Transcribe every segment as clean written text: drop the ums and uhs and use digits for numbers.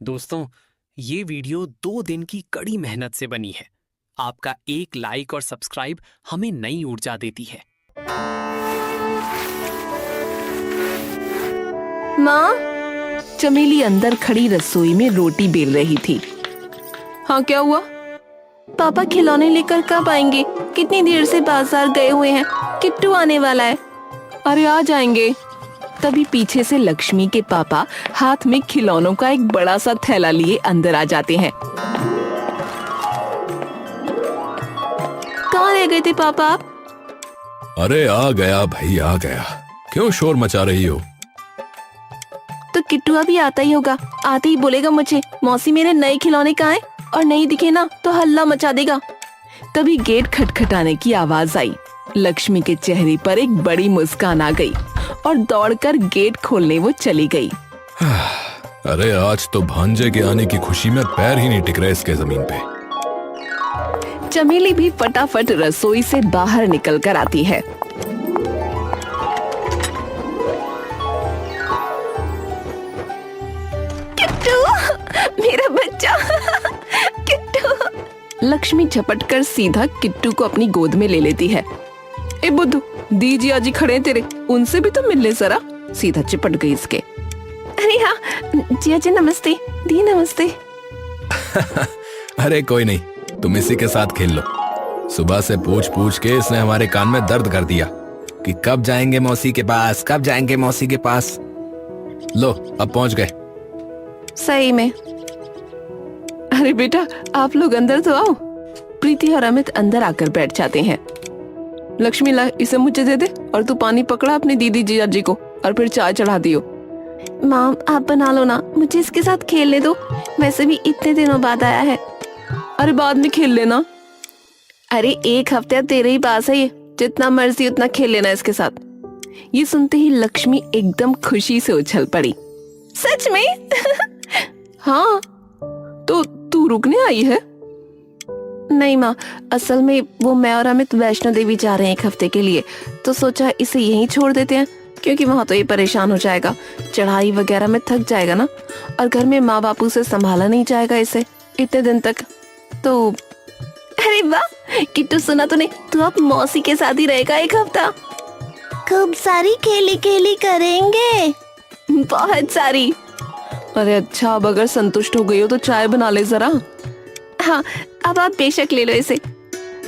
दोस्तों, ये वीडियो 2 दिन की कड़ी मेहनत से बनी है। आपका एक लाइक और सब्सक्राइब हमें नई ऊर्जा देती है। माँ, चमेली अंदर खड़ी रसोई में रोटी बेल रही थी। हाँ, क्या हुआ? पापा खिलौने लेकर कब आएंगे? कितनी देर से बाजार गए हुए हैं। किट्टू आने वाला है। अरे आ जाएंगे। तभी पीछे से लक्ष्मी के पापा हाथ में खिलौनों का एक बड़ा सा थैला लिए अंदर आ जाते हैं। कहाँ रह गए थे पापा आप? अरे आ गया भाई, आ गया। क्यों शोर मचा रही हो? तो किट्टू अभी आता ही होगा। आते ही बोलेगा मुझे, मौसी मेरे नए खिलौने कहाँ हैं? और नहीं दिखे ना तो हल्ला मचा देगा। तभी गेट खटखटाने की आवाज आई। लक्ष्मी के चेहरे पर एक बड़ी मुस्कान आ गई और दौड़कर गेट खोलने वो चली गई। अरे आज तो भांजे के आने की खुशी में पैर ही नहीं टिक रहे इसके जमीन पे। चमेली भी फटाफट रसोई से बाहर निकल कर आती है। किट्टू, मेरा बच्चा किट्टू। लक्ष्मी झपटकर सीधा किट्टू को अपनी गोद में ले लेती है। ए बुद्धू, दी जी आजी खड़े हैं तेरे, उनसे भी तो मिल ले जरा। सीधा चिपट गई इसके। अरे हाँ जी जी, नमस्ते दी, नमस्ते। अरे कोई नहीं, तुम इसी के साथ खेल लो। सुबह से पूछ पूछ के इसने हमारे कान में दर्द कर दिया कि कब जाएंगे मौसी के पास, कब जाएंगे मौसी के पास। लो अब पहुंच गए। सही में। अरे बेटा, आप लोग अंदर तो आओ। प्रीति और अमित अंदर आकर बैठ जाते हैं। लक्ष्मी ला, इसे मुझे दे दे और तू पानी पकड़ा अपनी दीदी जीजा जी को और फिर चाय चढ़ा दियो। माँ आप बना लो ना, मुझे इसके साथ खेलने दो। वैसे भी इतने दिनों बाद आया है। अरे बाद में खेल लेना। अरे एक हफ्ते तेरे ही पास है ये, जितना मर्जी उतना खेल लेना इसके साथ। ये सुनते ही लक्ष्मी एकदम खुशी से उछल पड़ी। सच में? हाँ, तो तू रुकने आई है? नहीं माँ, असल में वो मैं और अमित वैष्णो देवी जा रहे हैं एक हफ्ते के लिए, तो सोचा इसे यहीं छोड़ देते हैं, क्योंकि वहाँ तो ये परेशान हो जाएगा, चढ़ाई वगैरह में थक जाएगा ना, और घर में माँ बापू से संभाला नहीं जाएगा इसे इतने दिन तक। तो अरे वाह किट्टू, सुना तूने? तू अब मौसी के साथ ही रहेगा एक हफ्ता। खूब सारी खेली खेली करेंगे। बहुत सारी। अरे अच्छा, अब अगर संतुष्ट हो गई हो तो चाय बना ले जरा। हाँ, अब आप बेशक ले लो इसे।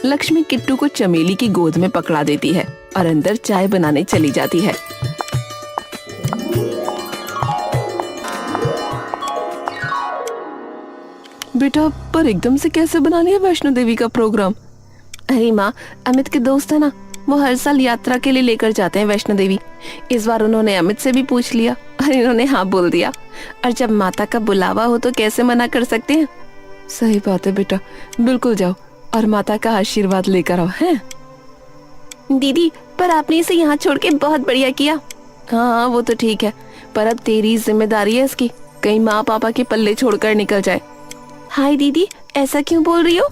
लक्ष्मी किट्टू को चमेली की गोद में पकड़ा देती है और अंदर चाय बनाने चली जाती है। बेटा, पर एकदम से कैसे बना लिया वैष्णो देवी का प्रोग्राम? अरे माँ, अमित के दोस्त है ना, वो हर साल यात्रा के लिए लेकर जाते हैं वैष्णो देवी। इस बार उन्होंने अमित से भी पूछ लिया और इन्होंने हाँ बोल दिया। और जब माता का बुलावा हो तो कैसे मना कर सकते हैं। सही बात है बेटा, बिल्कुल जाओ और माता का आशीर्वाद लेकर आओ। हैं दीदी, पर आपने इसे यहाँ छोड़ के बहुत बढ़िया किया। हाँ वो तो ठीक है, पर अब तेरी जिम्मेदारी है इसकी, कहीं माँ पापा के पल्ले छोड़कर निकल जाए। हाय दीदी, ऐसा क्यों बोल रही हो?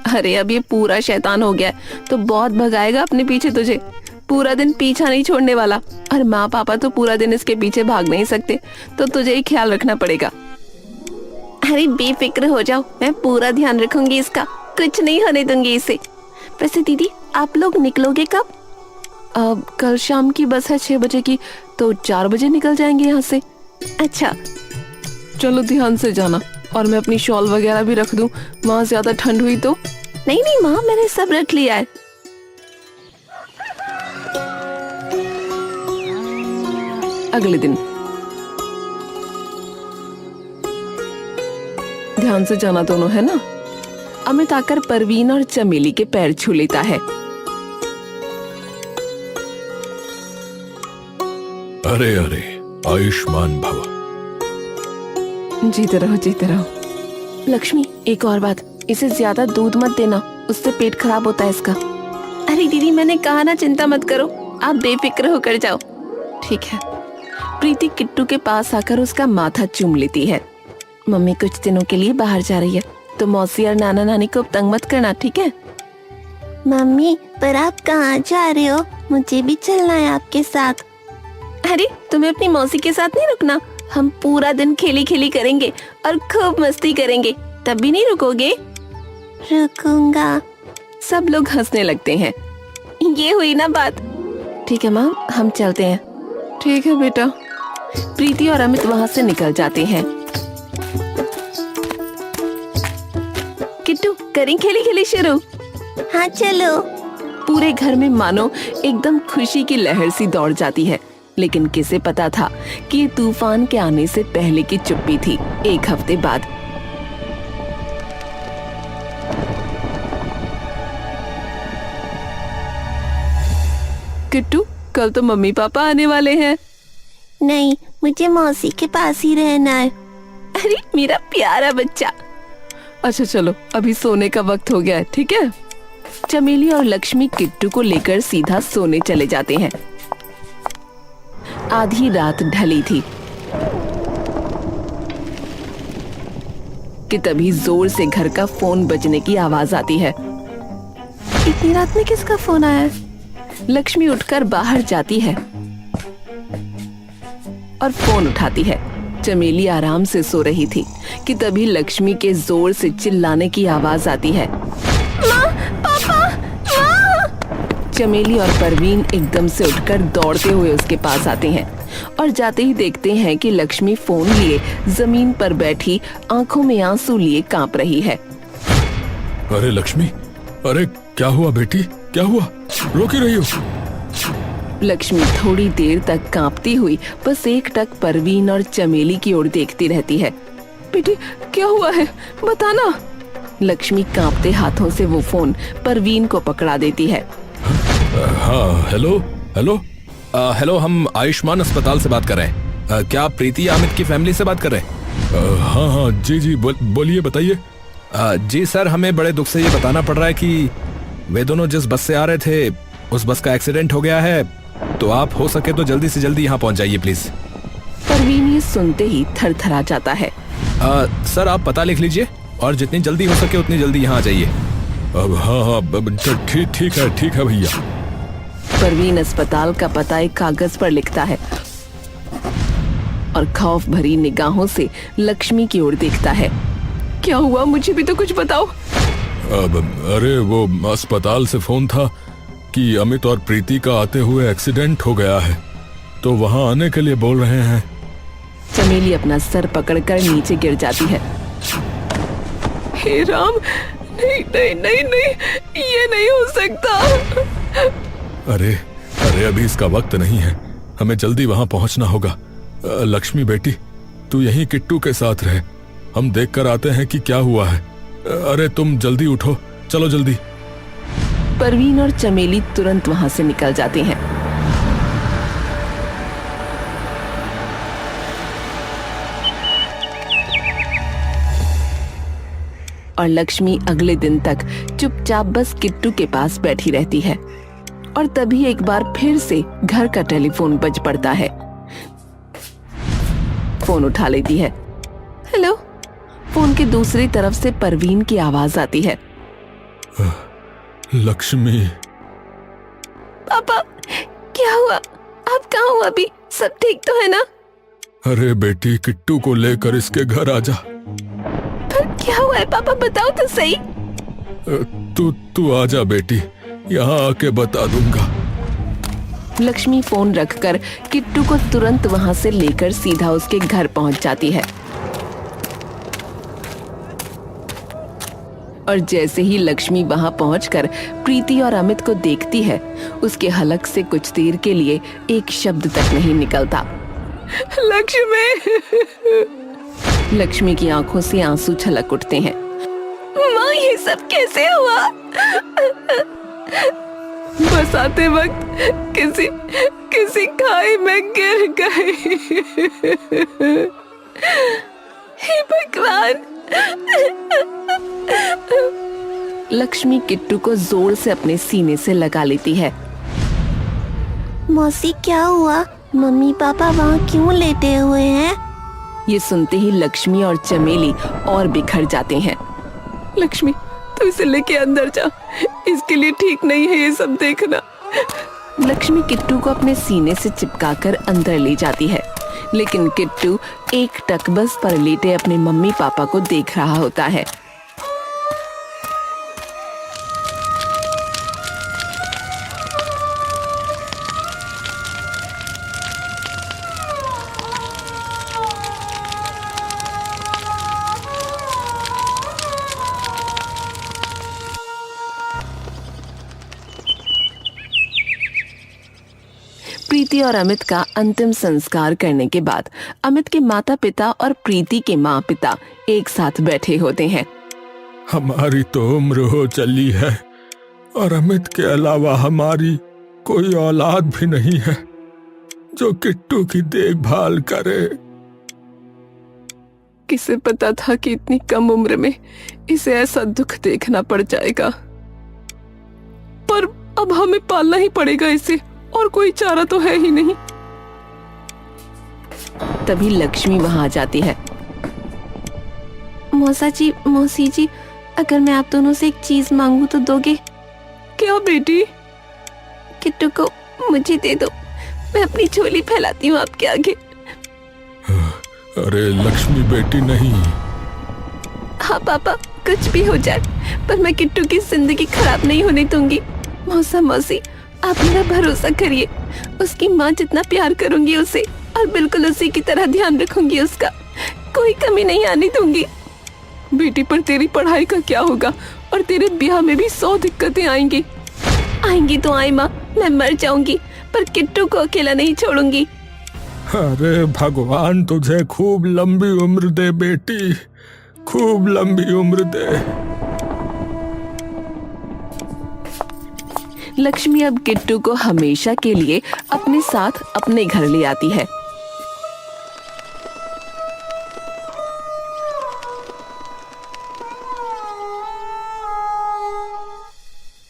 अरे अब ये पूरा शैतान हो गया है, तो बहुत भगाएगा अपने पीछे तुझे। पूरा दिन पीछा नहीं छोड़ने वाला, और माँ पापा तो पूरा दिन इसके पीछे भाग नहीं सकते, तो तुझे ही ख्याल रखना पड़ेगा। अरे बेफिक्र हो जाओ, मैं पूरा ध्यान रखूंगी इसका, कुछ नहीं होने दूंगी इसे। वैसे दीदी, आप लोग निकलोगे कब? कल शाम की बस है 6 बजे की, तो 4 बजे निकल जाएंगे यहाँ से। अच्छा चलो, ध्यान से जाना, और मैं अपनी शॉल वगैरह भी रख दूं, वहाँ ज्यादा ठंड हुई तो। नहीं नहीं माँ, मैंने सब रख लिया है। अगले दिन ध्यान से जाना दोनों, है ना? अमित आकर परवीन और चमेली के पैर छू लेता है। अरे अरे, आयुष्मान भव। जीते रहो जीते रहो। लक्ष्मी, एक और बात, इसे ज्यादा दूध मत देना, उससे पेट खराब होता है इसका। अरे दीदी, मैंने कहा ना चिंता मत करो, आप बेफिक्र होकर जाओ। ठीक है। प्रीति किट्टू के पास आकर उसका माथा चूम लेती है। मम्मी कुछ दिनों के लिए बाहर जा रही है, तो मौसी और नाना नानी को तंग मत करना, ठीक है? मम्मी, पर आप कहाँ जा रहे हो? मुझे भी चलना है आपके साथ। अरे तुम्हें अपनी मौसी के साथ नहीं रुकना? हम पूरा दिन खेली खेली करेंगे और खूब मस्ती करेंगे, तब भी नहीं रुकोगे? रुकूंगा। सब लोग हंसने लगते हैं। ये हुई ना बात। ठीक है माँ, हम चलते हैं। ठीक है बेटा। प्रीति और अमित वहाँ से निकल जाते हैं। किट्टू, करें खेली खेली शुरू? हाँ चलो। पूरे घर में मानो एकदम खुशी की लहर सी दौड़ जाती है, लेकिन किसे पता था कि ये तूफान के आने से पहले की चुप्पी थी। एक हफ्ते बाद किट्टू, कल तो मम्मी पापा आने वाले हैं। नहीं, मुझे मौसी के पास ही रहना है। अरे मेरा प्यारा बच्चा। अच्छा चलो, अभी सोने का वक्त हो गया है, ठीक है? चमेली और लक्ष्मी किट्टू को लेकर सीधा सोने चले जाते हैं। आधी रात ढली थी कि तभी जोर से घर का फोन बजने की आवाज आती है। इतनी रात में किसका फोन आया है? लक्ष्मी उठकर बाहर जाती है और फोन उठाती है। चमेली आराम से सो रही थी कि तभी लक्ष्मी के जोर से चिल्लाने की आवाज आती है। माँ, पापा, माँ! चमेली और परवीन एकदम से उठकर दौड़ते हुए उसके पास आते हैं और जाते ही देखते हैं कि लक्ष्मी फोन लिए जमीन पर बैठी आंखों में आंसू लिए कांप रही है। अरे लक्ष्मी, अरे क्या हुआ बेटी, क्या हुआ? रो क्यों रही हो? लक्ष्मी थोड़ी देर तक कांपती हुई बस एकटक परवीन और चमेली की ओर देखती रहती है। बेटी क्या हुआ है, बताना। लक्ष्मी कांपते हाथों से वो फोन परवीन को पकड़ा देती है। हाँ, हेलो हेलो हेलो, हम आयुष्मान अस्पताल से बात कर रहे हैं। क्या आप प्रीति अमित की फैमिली से बात कर रहे हैं? हाँ हाँ, जी जी, बोलिए, बताइए। जी सर, हमें बड़े दुख से ये बताना पड़ रहा है कि वे दोनों जिस बस से आ रहे थे उस बस का एक्सीडेंट हो गया है, तो आप हो सके तो जल्दी से जल्दी यहाँ पहुँच जाइए प्लीज। परवीन ये सुनते ही थरथरा जाता है। सर आप पता लिख लीजिए और जितनी जल्दी हो सके उतनी जल्दी यहाँ आ जाइए। अब हाँ, ठीक है भैया। परवीन अस्पताल का पता एक कागज पर लिखता है और खौफ भरी निगाहों से लक्ष्मी की ओर देखता है। क्या हुआ, मुझे भी तो कुछ बताओ। अरे वो अस्पताल से फोन था कि अमित और प्रीति का आते हुए एक्सीडेंट हो गया है, तो वहाँ आने के लिए बोल रहे हैं। चमेली अपना सर पकड़कर नीचे गिर जाती है। हे राम, नहीं नहीं नहीं नहीं, ये नहीं हो सकता। अरे अभी इसका वक्त नहीं है, हमें जल्दी वहाँ पहुँचना होगा। लक्ष्मी बेटी, तू यहीं किट्टू के साथ रहे, हम देख कर आते हैं कि क्या हुआ है। अरे तुम जल्दी उठो, चलो जल्दी। परवीन और चमेली तुरंत वहां से निकल जाते हैं। और लक्ष्मी अगले दिन तक चुपचाप बस किट्टू के पास बैठी रहती है। और तभी एक बार फिर से घर का टेलीफोन बज पड़ता है। फोन उठा लेती है। हेलो। फोन के दूसरी तरफ से परवीन की आवाज आती है। लक्ष्मी। पापा, क्या हुआ? आप कहाँ हो अभी? सब ठीक तो है ना? अरे बेटी, किट्टू को लेकर इसके घर आजा। पर क्या हुआ है पापा, बताओ तो सही। तू आजा बेटी, यहाँ आके बता दूंगा। लक्ष्मी फोन रखकर किट्टू को तुरंत वहाँ से लेकर सीधा उसके घर पहुँच जाती है। और जैसे ही लक्ष्मी वहाँ पहुंचकर प्रीति और अमित को देखती है, उसके हलक से कुछ देर के लिए एक शब्द तक नहीं निकलता। लक्ष्मी। लक्ष्मी की आंखों से आंसू छलक उठते हैं। माँ, ये सब कैसे हुआ? बस आते वक्त किसी खाई में गिर गई। हे भगवान। लक्ष्मी किट्टू को जोर से अपने सीने से लगा लेती है। मौसी, क्या हुआ? मम्मी पापा वहाँ क्यों लेटे हुए हैं? ये सुनते ही लक्ष्मी और चमेली और बिखर जाते हैं। लक्ष्मी, तू इसे लेके अंदर जा, इसके लिए ठीक नहीं है ये सब देखना। लक्ष्मी किट्टू को अपने सीने से चिपकाकर अंदर ले जाती है, लेकिन किट्टू एक टकबस पर लेटे अपने मम्मी पापा को देख रहा होता है। प्रीति और अमित का अंतिम संस्कार करने के बाद अमित के माता पिता और प्रीति के माँ पिता एक साथ बैठे होते हैं। हमारी तो उम्र हो चली है और अमित के अलावा हमारी कोई औलाद भी नहीं है जो किट्टू की देखभाल करे। किसे पता था कि इतनी कम उम्र में इसे ऐसा दुख देखना पड़ जाएगा, पर अब हमें पालना ही पड़ेगा इसे, और कोई चारा तो है ही नहीं। तभी लक्ष्मी वहां आ जाती है। मौसी जी, अगर मैं आप दोनों से एक चीज मांगू तो दोगे? क्या बेटी? किट्टू को मुझे दे दो, मैं अपनी झोली फैलाती हूँ आपके आगे। अरे लक्ष्मी बेटी नहीं। हाँ पापा, कुछ भी हो जाए पर मैं किट्टू की जिंदगी खराब नहीं होने दूंगी। मौसी, आप मेरा भरोसा करिए, उसकी माँ जितना प्यार करूंगी उसे, और बिल्कुल उसी की तरह ध्यान रखूंगी उसका, कोई कमी नहीं आने दूंगी। बेटी, पर तेरी पढ़ाई का क्या होगा? और तेरे ब्याह में भी 100 दिक्कतें आएंगी। आएंगी तो आए माँ, मैं मर जाऊंगी पर किट्टू को अकेला नहीं छोड़ूंगी। अरे भगवान तुझे खूब लंबी उम्र दे बेटी, खूब लंबी उम्र दे। लक्ष्मी अब किट्टू को हमेशा के लिए अपने साथ अपने घर ले आती है।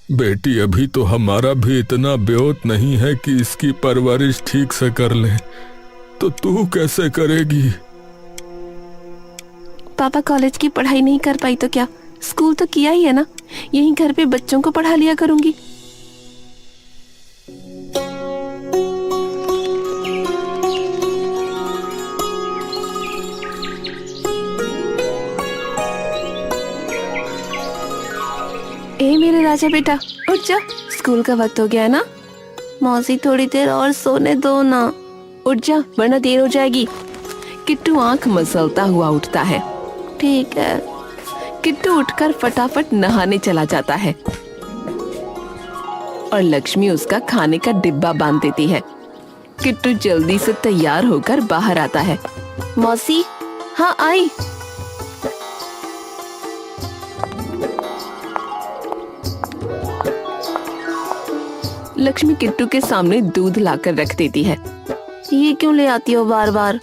बेटी, अभी तो हमारा भी इतना ब्योत नहीं है कि इसकी परवरिश ठीक से कर ले, तो तू कैसे करेगी? पापा कॉलेज की पढ़ाई नहीं कर पाई तो क्या, स्कूल तो किया ही है ना, यहीं घर पे बच्चों को पढ़ा लिया करूंगी। ए मेरे राजा बेटा, उठ जा, स्कूल का वक्त हो गया है ना। मौसी थोड़ी देर और सोने दो ना। उठ जा वरना देर हो जाएगी। किट्टू आंख मसलता हुआ उठता है। ठीक है। किट्टू उठकर फटाफट नहाने चला जाता है और लक्ष्मी उसका खाने का डिब्बा बांध देती है। किट्टू जल्दी से तैयार होकर बाहर आता है। मौसी, हाँ आई। लक्ष्मी किट्टू के सामने दूध लाकर रख देती है। ये क्यों ले आती हो बार बार?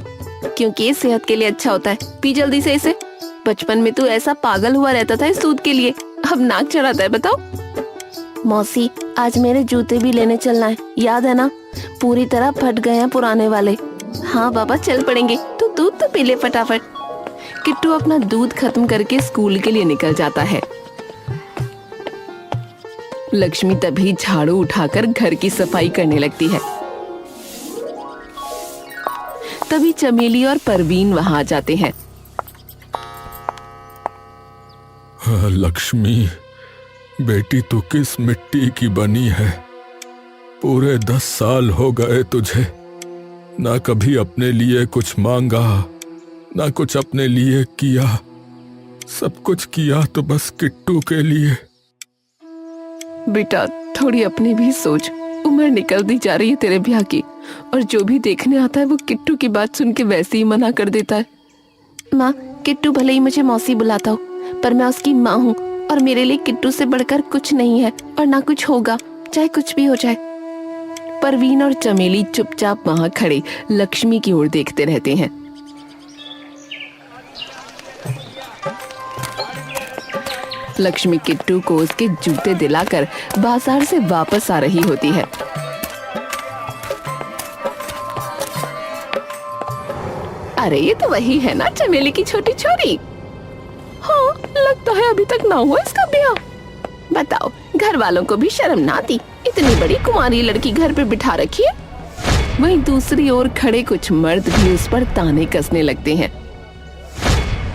क्योंकि ये सेहत के लिए अच्छा होता है, पी जल्दी से इसे। बचपन में तू ऐसा पागल हुआ रहता था इस दूध के लिए, अब नाक चढ़ाता है। बताओ मौसी, आज मेरे जूते भी लेने चलना है, याद है ना? पूरी तरह फट गए हैं पुराने वाले। हाँ बाबा, चल पड़ेंगे, तो दूध तो पी ले फटाफट। किट्टू अपना दूध खत्म करके स्कूल के लिए निकल जाता है। लक्ष्मी तभी झाड़ू उठाकर घर की सफाई करने लगती है। तभी चमेली और परवीन वहां आ जाते हैं। लक्ष्मी बेटी, तू किस मिट्टी की बनी है? पूरे 10 साल हो गए तुझे, ना कभी अपने लिए कुछ मांगा, ना कुछ अपने लिए किया। सब कुछ किया तो बस किट्टू के लिए। बेटा, थोड़ी अपनी भी सोच, उम्र निकलती जा रही है तेरे ब्याह की, और जो भी देखने आता है वो किट्टू की बात सुन के वैसे ही मना कर देता है। माँ, किट्टू भले ही मुझे मौसी बुलाता हो, पर मैं उसकी माँ हूँ और मेरे लिए किट्टू से बढ़कर कुछ नहीं है और ना कुछ होगा, चाहे कुछ भी हो जाए। परवीन और चमेली चुपचाप वहां खड़े लक्ष्मी की ओर देखते रहते हैं। लक्ष्मी किट्टू को उसके जूते दिलाकर बाजार से वापस आ रही होती है। अरे ये तो वही है ना, चमेली की छोटी छोरी। हाँ, लगता है अभी तक ना हुआ इसका ब्याह। बताओ, घर वालों को भी शर्म ना आती, इतनी बड़ी कुंवारी लड़की घर पे बिठा रखी है। वहीं दूसरी ओर खड़े कुछ मर्द भी उस पर ताने कसने लगते हैं।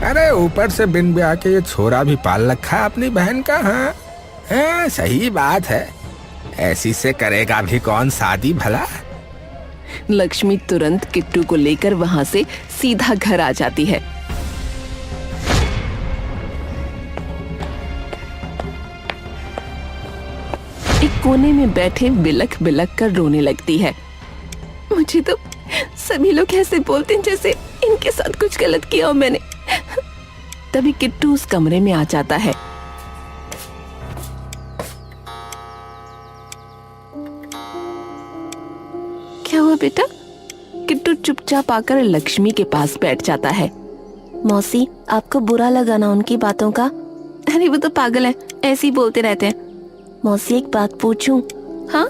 अरे ऊपर से बिन ब्याह के ये छोरा भी पाल रखा है अपनी बहन का। हाँ सही बात है, ऐसी से करेगा भी कौन शादी भला। लक्ष्मी तुरंत किट्टू को लेकर वहां से सीधा घर आ जाती है। एक कोने में बैठे बिलख बिलख कर रोने लगती है। मुझे तो सभी लोग ऐसे बोलते हैं जैसे इनके साथ कुछ गलत किया हो मैंने। तभी किट्टू उस कमरे में आ जाता है। क्या हुआ बेटा? किट्टू चुपचाप आकर लक्ष्मी के पास बैठ जाता है। मौसी, आपको बुरा लगा ना उनकी बातों का? अरे वो तो पागल है, ऐसे ही बोलते रहते हैं। मौसी एक बात पूछूं? हाँ?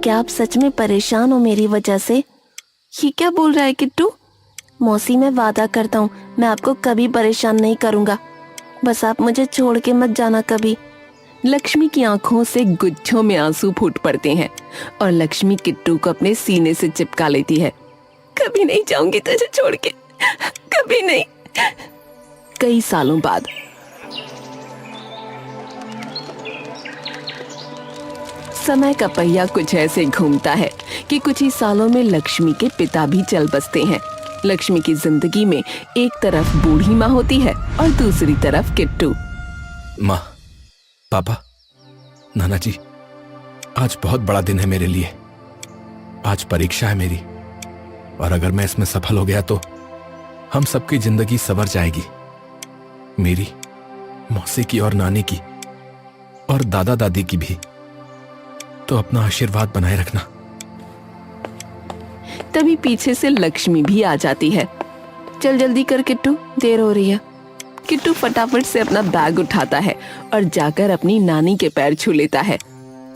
क्या आप सच में परेशान हो मेरी वजह से? ये क्या बोल रहा है किट्टू? मौसी मैं वादा करता हूँ मैं आपको कभी परेशान नहीं करूँगा, बस आप मुझे छोड़ के मत जाना कभी। लक्ष्मी की आंखों से गुच्छों में आंसू फूट पड़ते हैं और लक्ष्मी किट्टू को अपने सीने से चिपका लेती है। कभी नहीं जाऊंगी तुझे छोड़ के, कभी नहीं। कई सालों बाद समय का पहिया कुछ ऐसे घूमता है कि कुछ ही सालों में लक्ष्मी के पिता भी चल बसते हैं। लक्ष्मी की जिंदगी में एक तरफ बूढ़ी माँ होती है और दूसरी तरफ किट्टू। माँ, पापा, नाना जी, आज बहुत बड़ा दिन है मेरे लिए। आज परीक्षा है मेरी, और अगर मैं इसमें सफल हो गया तो हम सबकी जिंदगी संवर जाएगी। मेरी, मौसी की और नानी की और दादा दादी की भी। तो अपना आशीर्वाद बनाए रखना। तभी पीछे से लक्ष्मी भी आ जाती है। चल जल्दी कर किट्टू, देर हो रही है। किट्टू फटाफट से अपना बैग उठाता है और जाकर अपनी नानी के पैर छू लेता है।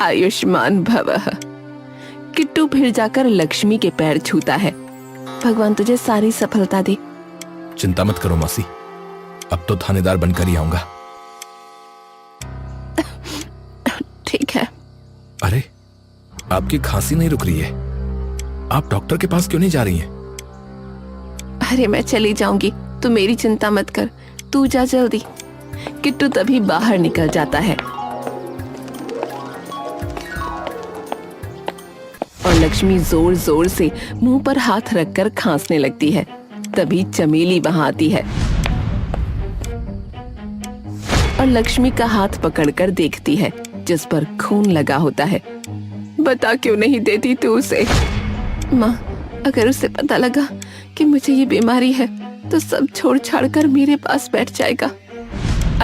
आयुष्मान भवः। किट्टू फिर जाकर लक्ष्मी के पैर छूता है। भगवान तुझे सारी सफलता दे। चिंता मत करो मौसी, अब तो थानेदार बनकर ही आऊंगा। ठीक है। अरे, आपकी खांसी नहीं रुक रही है, आप डॉक्टर के पास क्यों नहीं जा रही हैं? अरे मैं चली जाऊंगी, तू मेरी चिंता मत कर, तू जा जल्दी। किट्टू तभी बाहर निकल जाता है और लक्ष्मी जोर जोर से मुंह पर हाथ रखकर खांसने लगती है। तभी चमेली वहां आती है और लक्ष्मी का हाथ पकड़कर देखती है जिस पर खून लगा होता है। बता क्यों नहीं देती तू उसे? माँ, अगर उसे पता लगा कि मुझे ये बीमारी है तो सब छोड़ छाड़ कर मेरे पास बैठ जाएगा।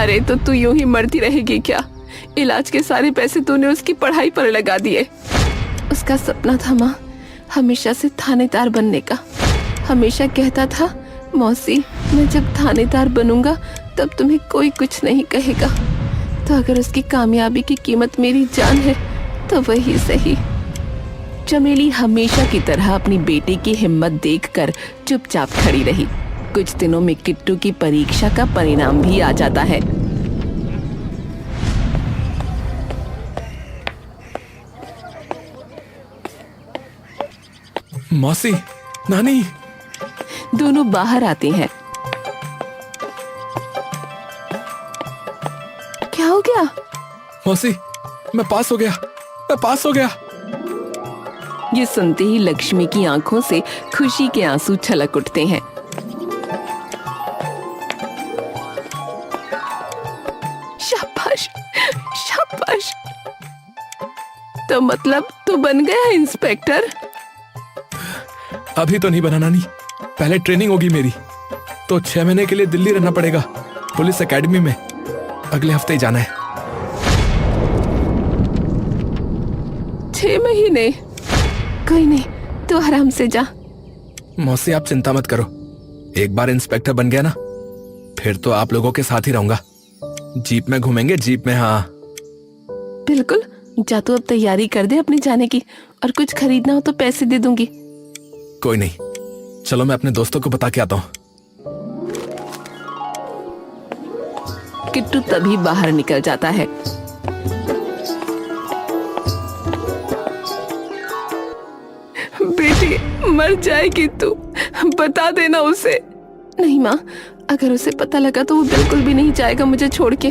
अरे तो तू यूं ही मरती रहेगी क्या? इलाज के सारे पैसे तूने उसकी पढ़ाई पर लगा दिए। उसका सपना था माँ, हमेशा से थानेदार बनने का। हमेशा कहता था, मौसी मैं जब थानेदार बनूंगा तब तुम्हें कोई कुछ नहीं कहेगा। तो अगर उसकी कामयाबी की कीमत मेरी जान है तो वही सही। चमेली हमेशा की तरह अपनी बेटी की हिम्मत देखकर चुपचाप खड़ी रही। कुछ दिनों में किट्टू की परीक्षा का परिणाम भी आ जाता है। मौसी, नानी, दोनों बाहर आते हैं। क्या हो गया? मौसी, मैं पास हो गया, मैं पास हो गया। ये सुनते ही लक्ष्मी की आंखों से खुशी के आंसू छलक उठते हैं। शाबाश, शाबाश। तो मतलब तू बन गया इंस्पेक्टर? अभी तो नहीं बना नानी, पहले ट्रेनिंग होगी मेरी। तो 6 महीने के लिए दिल्ली रहना पड़ेगा, पुलिस एकेडमी में। अगले हफ्ते ही जाना है। 6 महीने? कोई नहीं, तू आराम से जा। मौसी आप चिंता मत करो, एक बार इंस्पेक्टर बन गया ना फिर तो आप लोगों के साथ ही रहूंगा। जीप में घूमेंगे, जीप में। हाँ बिल्कुल, जा तू अब तैयारी कर दे अपने जाने की, और कुछ खरीदना हो तो पैसे दे दूंगी। कोई नहीं, चलो मैं अपने दोस्तों को बता के आता हूँ। किट्टू तभी बाहर निकल जाता है। बेटी, मर जाएगी तू, बता देना उसे। नहीं माँ, अगर उसे पता लगा तो वो बिल्कुल भी नहीं जाएगा मुझे छोड़ के।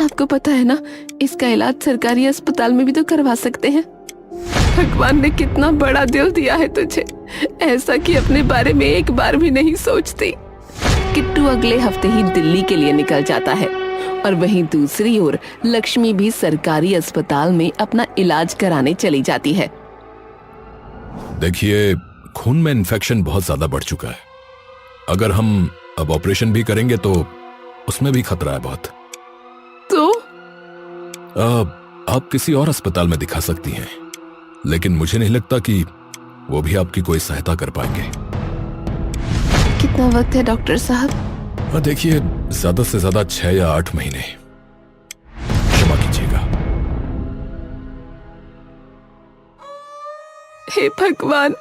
आपको पता है ना, इसका इलाज सरकारी अस्पताल में भी तो करवा सकते हैं। भगवान ने कितना बड़ा दिल दिया है तुझे, ऐसा कि अपने बारे में एक बार भी नहीं सोचती। किट्टू अगले हफ्ते ही दिल्ली के लिए निकल जाता है और वहीं दूसरी ओर लक्ष्मी भी सरकारी अस्पताल में अपना इलाज कराने चली जाती है। देखिए, खून में इन्फेक्शन बहुत ज्यादा बढ़ चुका है। अगर हम अब ऑपरेशन भी करेंगे तो उसमें भी खतरा है बहुत। तो आप किसी और अस्पताल में दिखा सकती हैं, लेकिन मुझे नहीं लगता कि वो भी आपकी कोई सहायता कर पाएंगे। कितना वक्त है डॉक्टर साहब? देखिए, ज्यादा से ज्यादा 6 या 8 महीने। क्षमा कीजिएगा। हे भगवान,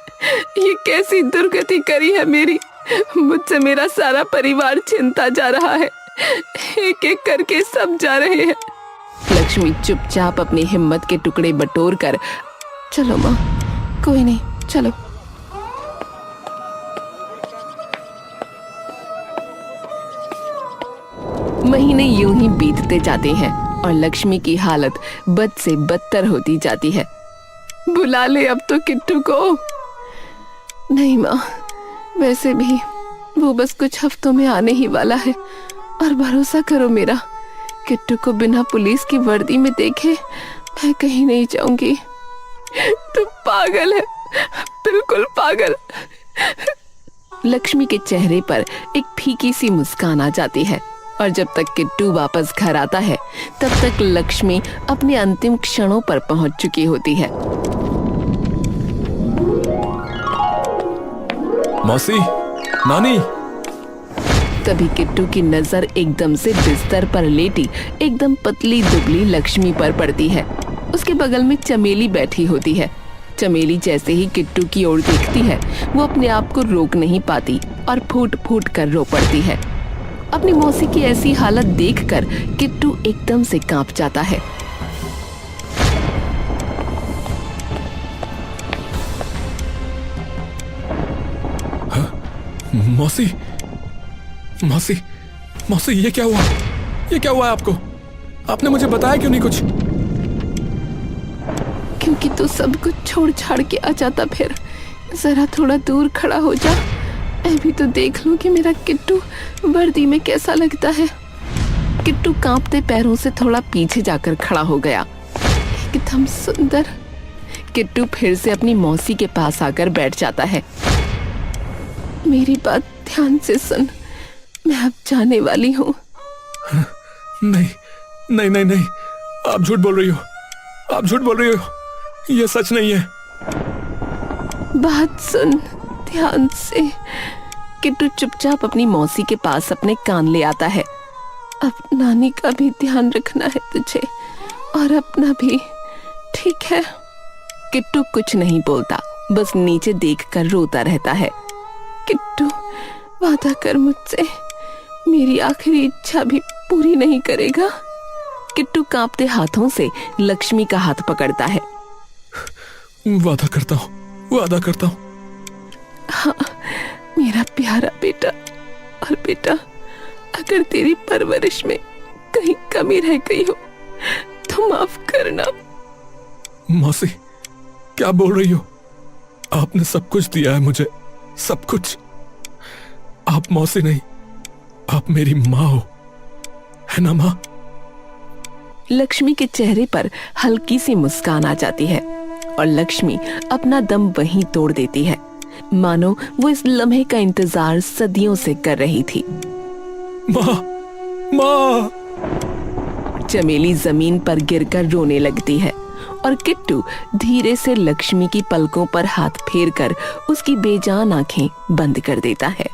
ये कैसी दुर्गति करी है मेरी। मुझसे मेरा सारा परिवार छिनता जा रहा है, एक एक करके सब जा रहे हैं। लक्ष्मी चुपचाप अपनी हिम्मत के टुकड़े बटोर कर, चलो माँ, कोई नहीं, चलो। महीने यूं ही बीतते जाते हैं और लक्ष्मी की हालत बद से बदतर होती जाती है। बुला ले अब तो किट्टू को। नहीं माँ, वैसे भी वो बस कुछ हफ्तों में आने ही वाला है, और भरोसा करो मेरा, किट्टू को बिना पुलिस की वर्दी में देखे मैं कहीं नहीं जाऊंगी। तू पागल है, बिल्कुल पागल। लक्ष्मी के चेहरे पर एक फीकी सी मुस्कान आ जाती है और जब तक किट्टू वापस घर आता है तब तक लक्ष्मी अपने अंतिम क्षणों पर पहुंच चुकी होती है। मौसी, नानी। तभी किट्टू की नजर एकदम से बिस्तर पर लेटी एकदम पतली दुबली लक्ष्मी पर पड़ती है। उसके बगल में चमेली बैठी होती है। चमेली जैसे ही किट्टू की ओर देखती है वो अपने आप को रोक नहीं पाती और फूट फूट कर रो पड़ती है। अपनी मौसी की ऐसी हालत देखकर किट्टू एकदम से कांप जाता है। मौसी, मौसी, मौसी, ये क्या हुआ? ये क्या हुआ है आपको? आपने मुझे बताया क्यों नहीं कुछ? क्योंकि तू सब कुछ छोड़ छाड़ के आ जाता, फिर जरा थोड़ा दूर खड़ा हो जा, मैं भी तो देख लूं कि मेरा किट्टू वर्दी में कैसा लगता है। किट्टू कांपते पैरों से थोड़ा पीछे जाकर खड़ा हो गया। एकदम सुंदर। किट्टू फिर से अपनी मौसी के पास आकर बैठ जाता है। मेरी बात ध्यान से सुन, मैं अब जाने वाली हूँ। नहीं, नहीं, नहीं, नहीं, आप झूठ बोल रही हो, आप झूठ बोल रही हो, ये सच नहीं है। बात सुन ध्यान से। किट्टू चुपचाप अपनी मौसी के पास अपने कान ले आता है। अब नानी का भी ध्यान रखना है तुझे, और अपना भी, ठीक है? किट्टू कुछ नहीं बोलता, बस नीचे देखकर रोता रहता है। किट्टू, वादा कर मुझसे, मेरी आखिरी इच्छा भी पूरी नहीं करेगा? किट्टू कांपते हाथों से लक्ष्मी का हाथ पकड़ता है। वादा करता हूँ, वादा करता हूँ। हाँ मेरा प्यारा बेटा। और बेटा, अगर तेरी परवरिश में कहीं कमी रह गई हो तो माफ करना। मौसी, क्या बोल रही हो? आपने सब कुछ दिया है मुझे, सब कुछ। आप मौसी नहीं, आप मेरी माँ हो, है ना माँ? लक्ष्मी के चेहरे पर हल्की सी मुस्कान आ जाती है और लक्ष्मी अपना दम वहीं तोड़ देती है, मानो वो इस लम्हे का इंतजार सदियों से कर रही थी। माँ, माँ! चमेली जमीन पर गिरकर रोने लगती है और किट्टू धीरे से लक्ष्मी की पलकों पर हाथ फेरकर उसकी बेजान आंखें बंद कर देता है।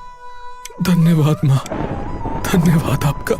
धन्यवाद माँ, धन्यवाद आपका।